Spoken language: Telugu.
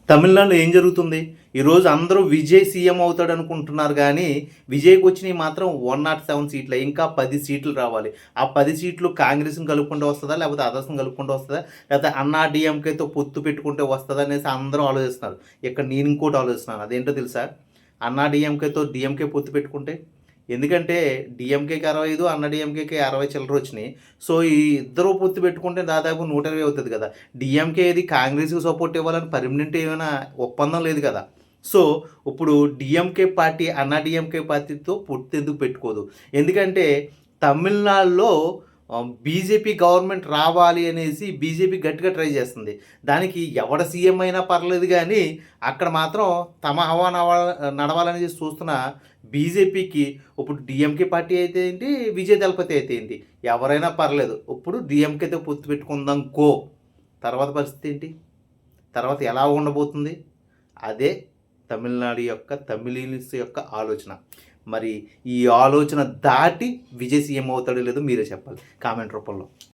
తమిళనాడులో ఏం జరుగుతుంది? ఈరోజు అందరూ విజయ్ సీఎం అవుతాడు అనుకుంటున్నారు గానీ, విజయ్‌కి వచ్చినయి మాత్రం 107 సీట్లే. ఇంకా 10 సీట్లు రావాలి. ఆ 10 సీట్లు కాంగ్రెస్‌ని కలుపుకుంటూ వస్తదా? లేకపోతే అదర్స్‌ని కలుపుకుంటూ వస్తదా? లేకపోతే అన్నా డీఎంకేతో పొత్తు పెట్టుకుంటే వస్తదా అనేసి అందరూ ఆలోచిస్తున్నారు. ఇక్కడ నేను ఇంకోటి ఆలోచిస్తున్నాను. అదేంటో తెలుసా? అన్నా డీఎంకేతో డీఎంకే పొత్తు పెట్టుకుంటే ఎందుకంటే డీఎంకేకి 65, అన్నా డీఎంకేకి 60 చిల్లరొచ్చినియి. సో, ఈ ఇద్దరు పొత్తు పెట్టుకుంటే దాదాపు 120 అవుతది కదా! డీఎంకే ఏది కాంగ్రెస్‌కి సపోర్ట్ ఇవ్వాలని పర్మనెంట్ ఏమైనా ఒప్పందం లేదు కదా! సో, ఇప్పుడు డీఎంకే పార్టీ అన్నా డీఎంకే పార్టీతో పొత్తు ఎందుకు పెట్టుకోదు? ఎందుకంటే తమిళనాడులో బీజేపీ గవర్నమెంట్ రావాలి అనేసి బీజేపీ గట్టిగా ట్రై చేస్తుంది. దానికి ఎవడ సీఎం అయినా పర్లేదు గానీ, అక్కడ మాత్రం తమ హవా నడవాలని చూస్తున్న బీజేపీకి ఇప్పుడు డీఎంకే పార్టీ అయితే ఏంటి, విజయ్ దళపతి అయితే ఏంటి, ఎవరైనా పర్లేదు. ఇప్పుడు డీఎంకేతో పొత్తు పెట్టుకుందాం తర్వాత పరిస్థితి ఏంటి? తర్వాత ఎలా ఉండబోతుంది? అదే తమిళనాడు యొక్క తమిళీన్స్ యొక్క ఆలోచన. మరి ఈ ఆలోచన దాటి విజయ్ సీఎం అవుతాడో లేదో మీరే చెప్పాలి కామెంట్ రూపంలో.